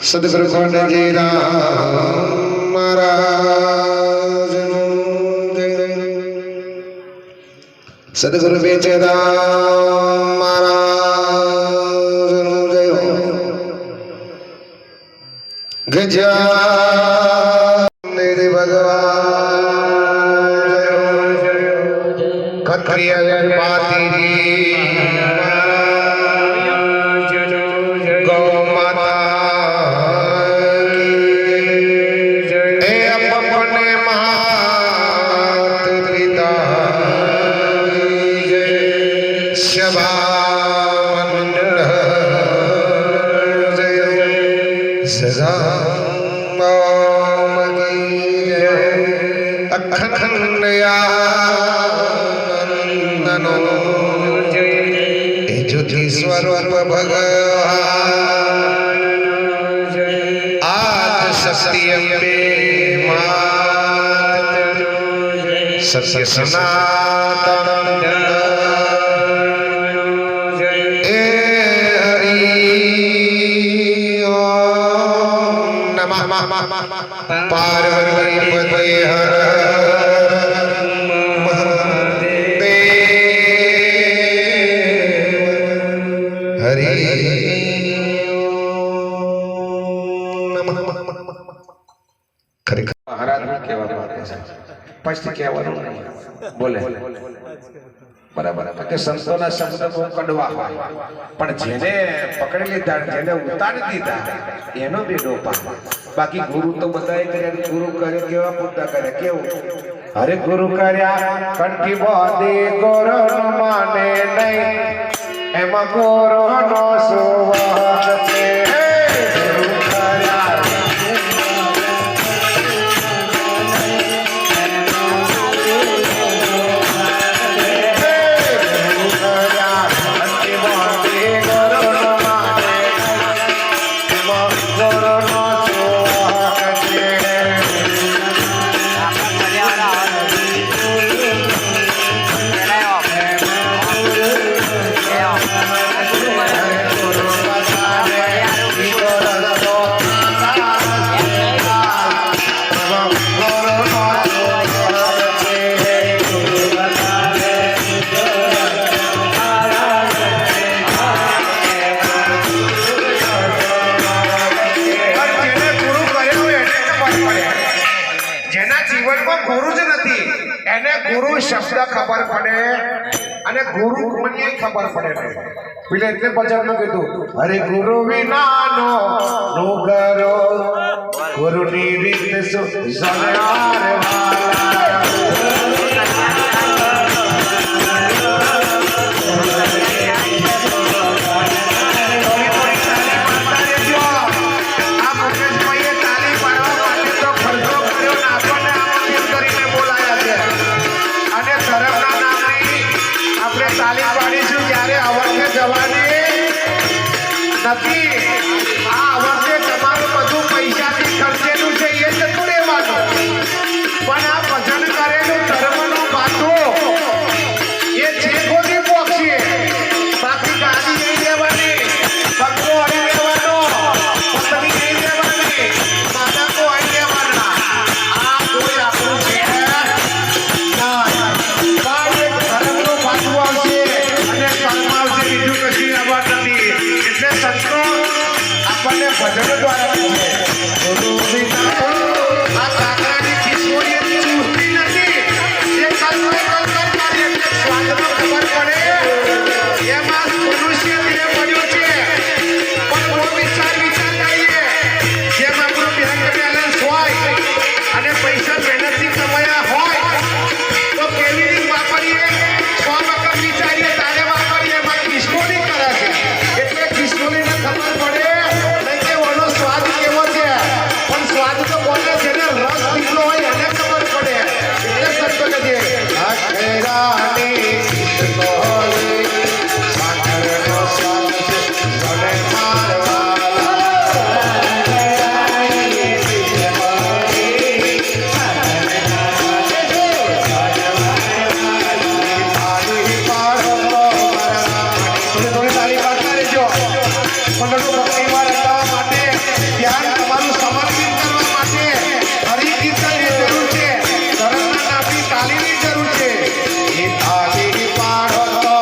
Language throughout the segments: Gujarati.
સદગુરુ કોંડજી રામ મહારાજ સદગુરુ બેચરામ મહારાજ જય ગજા મેરે ભગવાન ક્ષત્રિય વેપાતી ગૌ માતા ખંડયાનંદનો એ જ્યોતિ સ્વરૂપ ભગવાન આદ શક્તિ અંબે માત સત્ય સનાતન એ હરિ ઓમ નમઃ પાર્વતી પતે હર બોલે બરાબર કે સંતોના શબ્દ બહુ કડવા પણ જેને પકડી લીધા જેને ઉતારી દીધા એનો બી ડોપા બાકી ગુરુ તો બધાએ કર્યા ગુરુ કરે કેવા પૂતા કરે કેવું અરે ગુરુ કર્યા કંઠી બાંધી ગોરો માને નહીં એમાં ગોરો નો સુવાસ છે ગુરુ કર્યા શબ્દ ખબર પડે અને ગુરુ મને ખબર પડે પેલે એટલે ભજન કીધું અરે ગુરુ વિનાનો નો કરો ગુરુની રીત સનાર નથી આ વર્ષે તમારું બધું પૈસાથી ખર્ચેલું છે એ જતું રહેવાનું પણ આ ભજન કરેલું ધર્મનું બાતું એ જે કોઈ પહોંચીએ બાકી ગાડી નહીં લેવાની ભક્તો અહીં લેવાનો પત્ની નહીં લેવાની માતાકો અહીં લેવાના આ કોઈ આપણું છે ધર્મનું બાતું આવશે અને કર્મ આવશે બીજું કશું આવવા નથી એટલે સંતો આપણને ભજન દ્વારા ગુરુ વિના આ કાકરાની ખિસકોલી ચૂસતી નથી એ કલ્પે કલ્પન કરી એટલે સ્વાદનો ખબર પડે એમાં મનુષ્ય દેહ પડ્યો છે પણ બહુ વિચાર કરીએ જેમ આપણું બેંક બેલેન્સ હોય અને પૈસા મહેનતથી કમાયા હોય તો કેવી રીતે વાપરીએ 100 વખત વિચારીએ તારે વાપરીએ એમાં ખિસકોલી કરે છે એટલે ખિસકોલીને ખબર પડે નહીં કે ઓનો સ્વાદ કેવો છે પણ સ્વાદ તો બોલે છે ને રસ પીલો હોય એને ખબર પડે એટલે સત્ય કહે અખેરાની ખિસકોલી સાગરનો સ્વાદ છે મને તાલીની જરૂર છે એ તાલી પાડો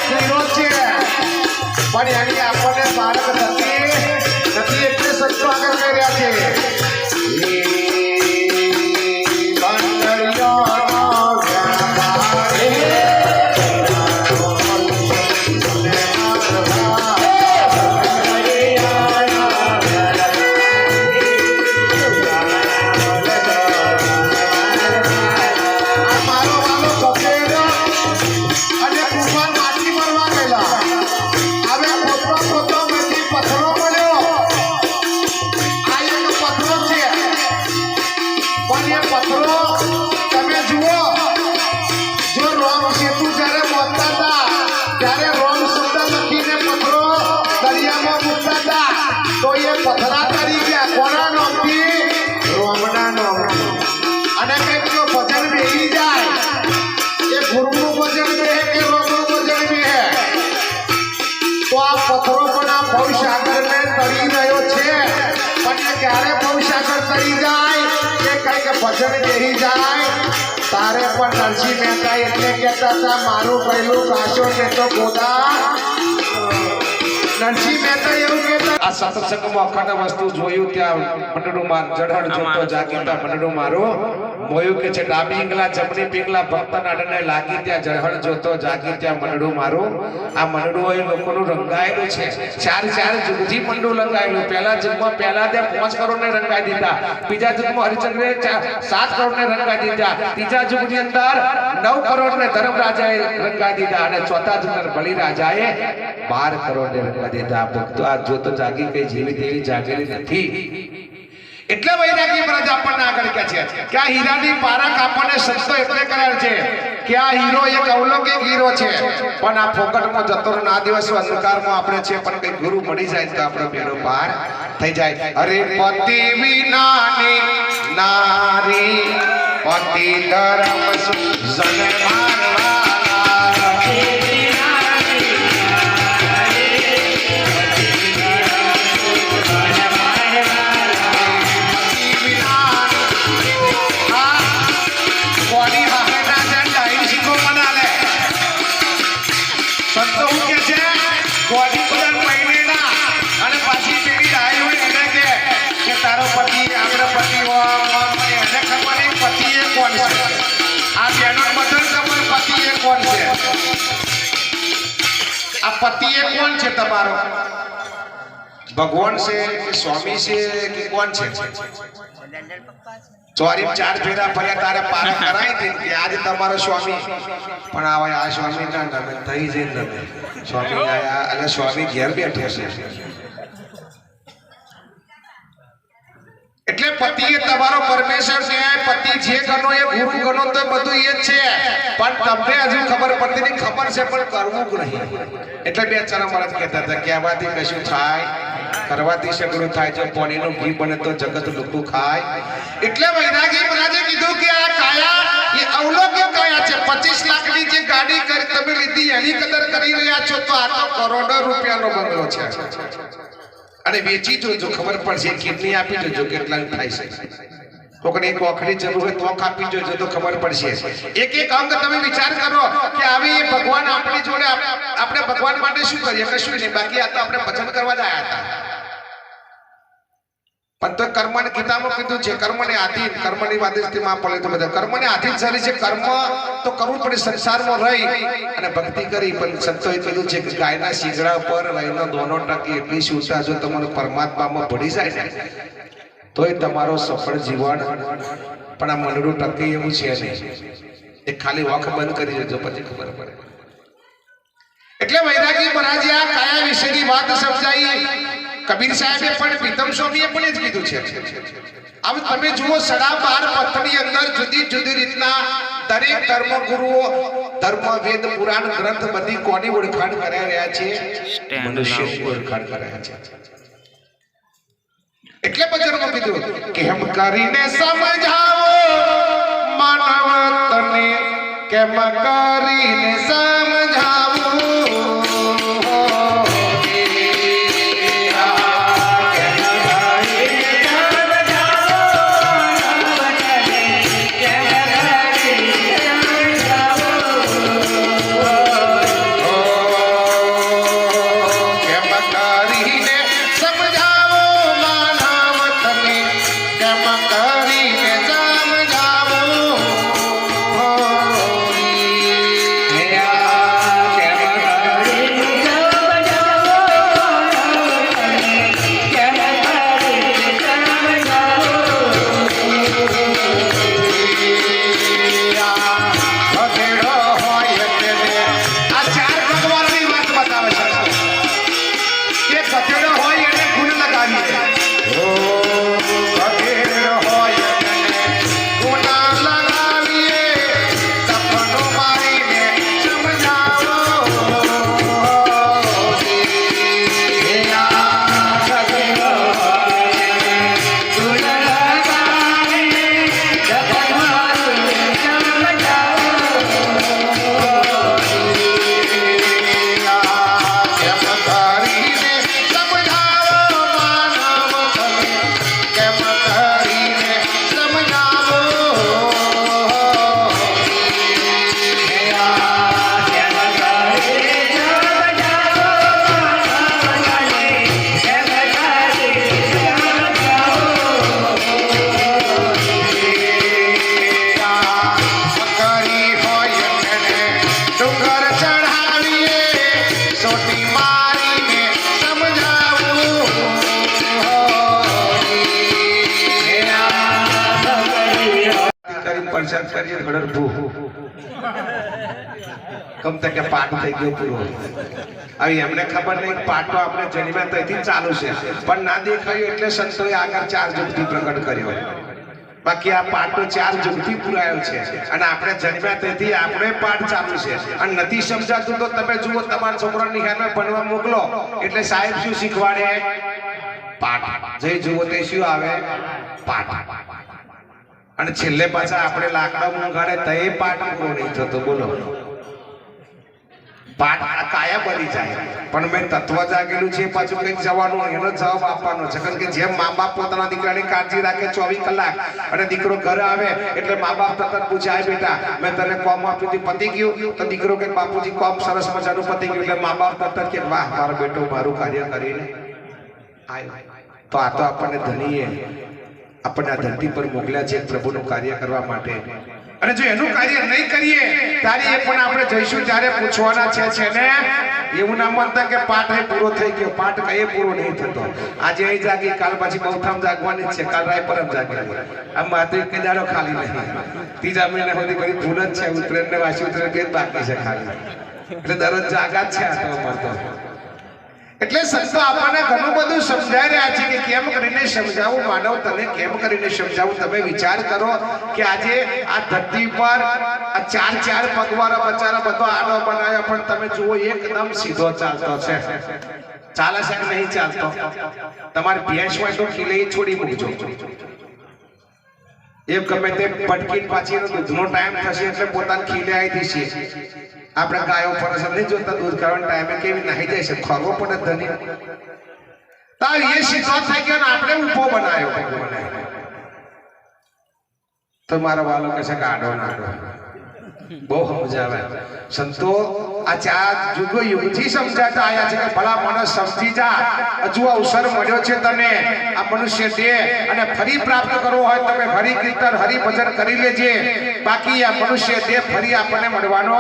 હીરો છે પણ એની આપણને પારખ નથી એટલે સંતો આગળ કહી રહ્યા છે ભજન બેહી જાય તારે પણ નરસિંહ મહેતા એટલે કહેતા હતા મારું પહેલું કાશો છે તો ગોદા નરસિંહ મહેતા એવું કહેતા આ સત્સંગમાં અખંડ વસ્તુ જોયું ત્યાં મંડળું માર જડહડ જોતો જાગીતા મંડળું મારું મોયું કે છે ડાબી પિંગલા જમણી પિંગલા ભક્તના અડને લાગી ત્યાં જડહડ જોતો જાગી ત્યાં મંડળું મારું આ મંડળું એ લોકોનું રંગાયેલું છે ચાર જુગજી મંડળું રંગાયેલું પહેલા જન્મમાં પહેલા ત્યાં 5 કરોડને રંગાઈ દીધા બીજા જન્મમાં હરિચંદ્રે 7 કરોડને રંગાઈ દીધા ત્રીજા જુગની અંદર 9 કરોડને ધર્મરાજાએ રંગાઈ દીધા અને ચોથા જન્મમાં બલિરાજાએ 12 કરોડને રંગાઈ દીધા ભક્તો આ જોતો જાગી કઈ જેવી તેવી જાગેલી નથી એટલે વૈરાગી મહારાજ આપણને આગળ કહે છે કે આ હીરાની પારખ આપણને સંતો એટલે કરાર છે કે આ હીરો એક અવલૌકિક હીરો છે પણ આ ફોકટમાં જતો ના દિવસ અંધકારમાં આપણે છે પણ કઈ ગુરુ મળી જાય તો આપણો બેડો પાર થઈ જાય અરે પતિ વિનાની નારી પતિ ધર્મ સુજન મારવા પતિએ કોણ છે તમારો ભગવાન છે કે સ્વામી છે કે કોણ છે ચોરી 4 ફેરા ફર્યા તારે પાર કરાઈ દે કે આજે તમારો સ્વામી પણ આવા આ સ્વામી ના નમે થઈ જઈ નમે સ્વામી આયા અને સ્વામી ઘેર બેઠો છે એટલે પતિએ તમારો પરમેશ્વર છે પતિ જે ગણો એ ગુરુ ગણો તો બધું એ જ છે પણ તમને હજુ ખબર પડતી નહીં ખબર છે પણ કરવું જ નહીં એટલે બે ચારા મહારાજ કહેતા હતા કહેવાથી કશું થાય કરવાથી સગળું થાય જો પાણીનું ઘી બને તો જગત લુકું ખાય એટલે વૈરાગી મહારાજે કીધું કે આ કાયા એ અવલૌકિક કાયા છે 25 લાખની જે ગાડી કરી તમે લીધી એની કદર કરી રહ્યા છો તો આ તો કરોડો રૂપિયાનો બંગલો છે અને વેચી જોજો ખબર પડશે કિડની આપી જોજો કેટલા થાય છે કોકને એક ઓખડી જરૂર હોય તો આપી જોજો તો ખબર પડશે એક અંગ તમે વિચાર કરો કે આવી ભગવાન આપણી જોડે આપણે ભગવાન માટે શું કરીએ કશું નહીં બાકી આ તો આપણે ભજન કરવા જ આવ્યા હતા પણ તો કર્મને ગીતામાં કીધું છે કર્મને આધીન કર્મની વાદિષ્ટિમાં પડે તો બધા કર્મને આધીન શરીર છે કર્મ તો કરવું પડે સંસારમાં રહી અને ભક્તિ કરી પણ સંતોએ કીધું છે કે ગાયના શીંગડા પર રહીનો દોનો ટકી એટલી સુતા જો તમારું પરમાત્મામાં ભળી જાય ને તોય તમારો સફળ જીવન પણ આ મંડળું ટકે એવું છે નહીં એ ખાલી વખ બંધ કરી દેજો પછી ખબર પડે એટલે વૈરાગી મહારાજે આ કાયા વિશેની વાત સમજાઈ કબીર સાહેબે પણ પ્રીતમ સ્વામીએ પણ જ કીધું છે હવે તમે જુઓ 12.5 પથની અંદર જુદી જુદી રીતના દરેક ધર્મ ગુરુઓ ધર્મ વેદ પુરાણ ગ્રંથ બધી કોની ઓળખાણ કરી રહ્યા છે મનુષ્યની ઓળખાણ કરી રહ્યા છે એટલે બજારમાં કીધું કેમ કરીને સમજાવો માનવ તને કેમ કરીને સમજાવું સર્ચ કરીએ ઘડર ભૂ કમતા કે પાઠ થઈ ગયો પૂરો હવે એમને ખબર નહીં પાઠ તો આપણે જન્મ્યા ત્યાંથી ચાલુ છે પણ ના દેખાયું એટલે સંતોએ આગળ 4 યુગથી પ્રગટ કર્યો બાકી આ પાઠ તો 4 યુગથી પુરાયો છે અને આપણે જન્મ્યા ત્યાંથી આપણે પાઠ ચાલુ છે અને નથી સમજાતું તો તમે જુઓ તમારા છોકરા નિહાળમાં ભણવા મોકલો એટલે સાહેબ શું શીખવાડે પાઠ જે જુઓ તે શું આવે પાઠ અને છેલ્લે પાછા આપણે લાકડા મૂંગાડે તો એ પાઠ પૂરો નહીં થતો બોલો પાઠ કાયા બની જાય પણ મેં તત્વ જાગેલું છે પાછું કંઈક જવાનું એનો જવાબ આપવાનો છે કારણ કે જેમ મા બાપ પોતાના દીકરાની કાળજી રાખે 24 કલાક અને દીકરો ઘરે આવે એટલે મા બાપ તરત પૂછે આ બેટા મેં તને કોમ આપ્યું હતું પતી ગયું તો દીકરો કે બાપુજી કોમ સરસ મજાનું પતી ગયું એટલે મા બાપ તરત કે વાહ મારો બેટો મારું કાર્ય કરીને આવ્યો તો આ તો આપણને ધણીએ આપણને આ ધરતી પર મોકલ્યા છે પ્રભુનું કાર્ય કરવા માટે અને જો એનું કાર્ય નહીં કરીએ ત્યારે એ પણ આપણે જઈશું ત્યારે પૂછવાના છે ને એવું ના માનતા કે પાઠ એ પૂરો થઈ ગયો પાઠ કઈ પૂરો નહીં થતો આજે અહીં જાગી કાલ પછી બહુથામ જાગવાની જ છે કાલ રાયપરમ જાગવાની આ માત્ર કઈ દાડો ખાલી નહીં ત્રીજા મહિના સુધી કોઈ ભૂલ જ છે ઉત્તરાયણ ને વાસી ઉત્તરાયણ બે જ બાકી છે ખાલી એટલે દરરોજ જાગા જ છે આ તો મળતો એટલે સંતો આપણને ઘણું બધું સમજાઈ રહ્યા છે કે કેમ કરીને સમજાવું માનવ તને કેમ કરીને સમજાવું તમે વિચાર કરો કે આજે આ ધરતી પર આ 4 પગવાળા બચારા બધો આડો બનાવ્યો પણ તમે જુઓ એકદમ સીધો ચાલતો છે ચાલે છે કે નહીં ચાલતો તમારી ભેંસ હોય તો ખીલે છોડી મૂકજો એ ગમે તે પટકીને પાછી દૂધનો ટાઈમ થશે એટલે પોતાને ખીલે આવી જશે આપણે ગાયો ફરસ નહીં જોતા દૂધ કાઢવાના ટાઈમે કેવી નાહી જાય છે ખરવો પડે ધની તો એ સીધો થઈ ગયો ને આપણે ઊભો બનાવ્યો તો મારા વાલો કહે છે કે આડો નાડો બહુ સમજાવે સંતો આ 4 યુગથી સમજાતા આયા છે કે ભલા માણસ સમજી જા હજુ અવસર મળ્યો છે તને આ મનુષ્ય દેહ અને ફરી પ્રાપ્ત કરવો હોય તમે હરિ કીર્તન હરિ ભજન કરી લેજે બાકી આ મનુષ્ય દેહ ફરી આપણને મળવાનો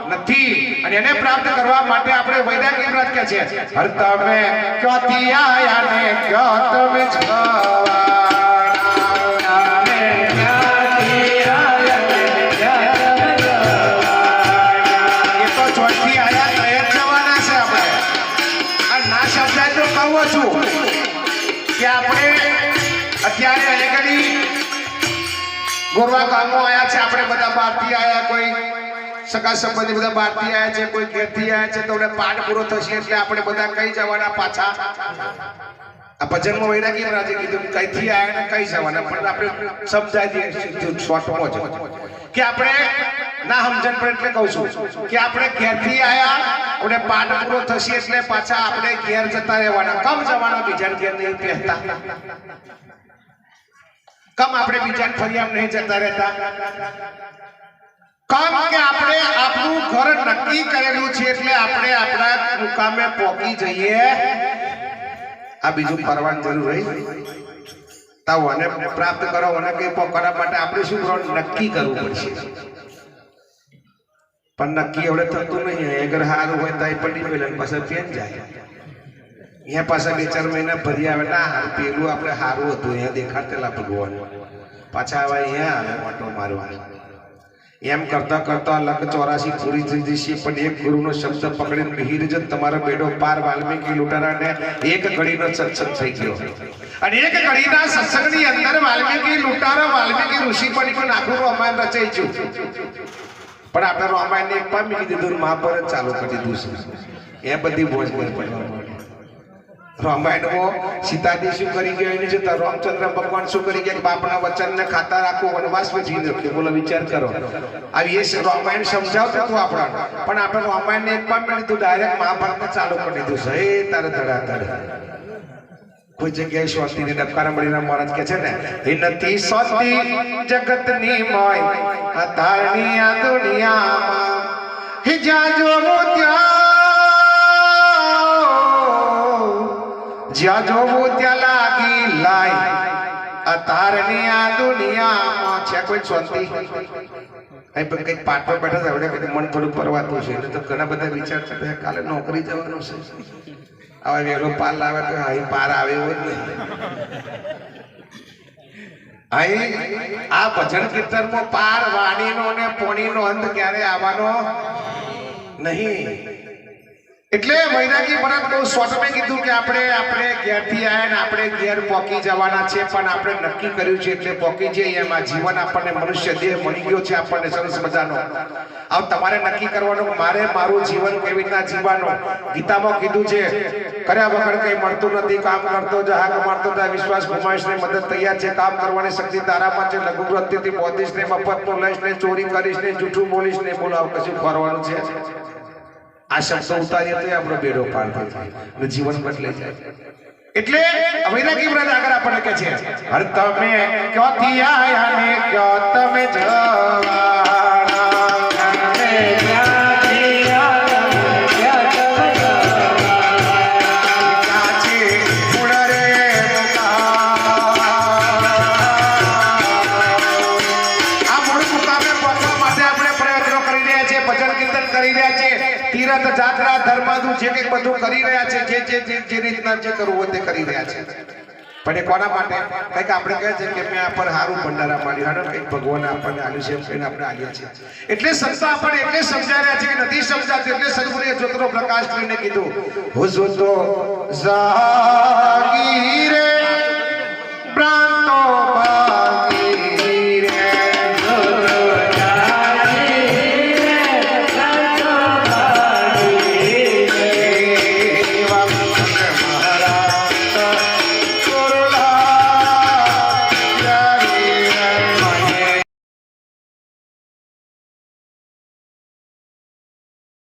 નથી અને એને પ્રાપ્ત કરવા માટે આપણે વૈરાગી વ્રત કે છે હર તમે ક્યોથી આયા ને ક્યો તમે અત્યારે અનેકડી ગોરવા ગામો આયા છે આપણે બધા બહારથી આયા કોઈ સગા સંબંધી બધા બહારથી આયા છે કોઈ ઘેરથી આયા છે તો આપણે પાઠ પૂરો થશે એટલે આપણે બધા કઈ જવાના પાછા આ ભજનમાં વૈરાગી મહારાજે કીધું કઈથી આયા ને કઈ જવાના પણ આપણે સમજાઈ દઈએ સીધું શોર્ટમાં જ કે આપણે ના સમજણ પડે એટલે કહું છું કે આપણે ઘેરથી આયા આપણે પાઠ પૂરો થશે એટલે પાછા આપણે ઘેર જતા રહેવાના કમ જવાના બીજા ઘેર નહીં પહેરતા કમ આપણે બીજા ફરિયામ નહીં જતા રહેતા કમ કે આપણે આપણું ઘર નક્કી કરેલું છે એટલે આપણે આપણા મુકામે પહોંચી જઈએ આ બીજું પરવાની જરૂર રહી તો મને પ્રાપ્ત કરો મને કઈ પકડવા માટે આપણે શું કરવાનું નક્કી કરવું પડશે પણ નક્કી હવે થતું નહીં અગર સારું હોય તો પડી ગયેલા પાછા પેન જાય અહીંયા પાછા 2-4 મહિના ભરી આવે ના પેલું આપણે સારું હતું અહીંયા દેખાડતેલા ભગવાન પાછા આવે અહીંયા આવે મોટો મારવા એમ કરતા કરતા લખ 84 પૂરી થઈ જશે પણ એક ગુરુનો શબ્દ પકડીને બહિર જ તમારો બેડો પાર વાલ્મીકી લૂંટારાને એક ઘડીનો સત્સંગ થઈ ગયો અને એક ઘડીના સત્સંગની અંદર વાલ્મીકી લૂંટારા વાલ્મીકી ઋષિ પણ આખું રામાયણ રચાઈ ગયું પણ આપણે રામાયણ એક પામી દીધું મહાભારત ચાલુ કરી દીધું છે એ બધી બોજ બોજ પડવા રામાયણમાં સીતાજી શું કરી ગયો એની જતા રામચંદ્ર ભગવાન શું કરી ગયા બાપના વચનને ખાતા રાખો વનવાસમાં જીવી રાખ્યો બોલો વિચાર કરો આવી એ રામાયણ સમજાવતો હતું આપણા પણ આપણે રામાયણને એક પામી દીધું ડાયરેક્ટ મહાભારતને ચાલુ કરી દીધું છે એ તારે ધડાધડ કોઈ જગ્યાએ શાંતિ ને ડબકારામણીના મહારાજ કે છે ને એ નથી શાંતિ જગતની મોય અતારની આ દુનિયામાં હે જાજો જ્યાં જોવું ત્યાં લાગી લાય અતારની આ દુનિયામાં છે કોઈ શાંતિ અહીં પણ કંઈક પાઠ પર બેઠા હતા એટલે મન થોડું પરવાતું છે એટલે તો ઘણા બધા વિચાર છે કાલે નોકરી જવાનું છે હવે વેલો પાર લાવે તો અહીં પાર આવે એવું જ નહીં અહીં આ ભજન કીર્તનમાં પાર વાણીનો અને પોણીનો અંત ક્યારે આવવાનો નહીં. એટલે વૈરાગી ભરત બહુ શોર્ટમાં કીધું કે આપણે ઘેરથી આવ્યા ને આપણે ઘેર પોકી જવાના છે, પણ આપણે નક્કી કર્યું છે એટલે પોકી જઈએ. એમાં જીવન આપણને મનુષ્ય દેહ મળી ગયો છે આપણને સરસ મજાનો. આવ તમારે નક્કી કરવાનું મારે મારું જીવન કેવી રીતના જીવવાનું. ગીતામાં કીધું છે કર્યા વગર કઈ મળતું નથી, કામ કરતો જા, હાક મારતો જા, વિશ્વાસ ગુમાવીશ ને મદદ તૈયાર છે, કામ કરવાની શક્તિ તારામાં છે, લઘુ વૃત્તિથી બોધીશ ને, મફતનું લઈશ ને, ચોરી કરીશ ને, જૂઠું બોલીશ ને, બોલાવ કશું કરવાનું છે. આ શબ્દો ઉતારીએ તો આપણો બેડો પાર થાય અને જીવન બદલાઈ જાય. એટલે વૈરાગી વ્રત આગળ આપણને કહે છે હર તમે ક્યોથી આયા ને ક્યો તમે જવાના, તમે ક્યાંથી આયા ક્યાં તમે જવાના, કાચી ઉડરે આ મૂળ મુકામે પહોંચવા માટે આપણે પ્રયત્નો કરી રહ્યા છીએ, ભજન કીર્તન કરી રહ્યા છીએ, તીરથ જાત્રા ધર્માદુ જે કંઈક બધું કરી રહ્યા છે, જે રીતના જે કરવું હોય તે કરી રહ્યા છે. પણ એ કોના માટે? કંઈક આપણે કહે છે કે મેં આપણને સારું ભંડારા માર્યું, હાડો કંઈક ભગવાન આપણને આલ્યું છે એમ કહીને આપણે આલીએ છીએ. એટલે સંતો આપણને એટલે સમજાઈ રહ્યા છે કે નથી સમજાતું. એટલે સદગુરુએ જ્યોતિનો પ્રકાશ કરીને કીધું હું જોતો જાગી રે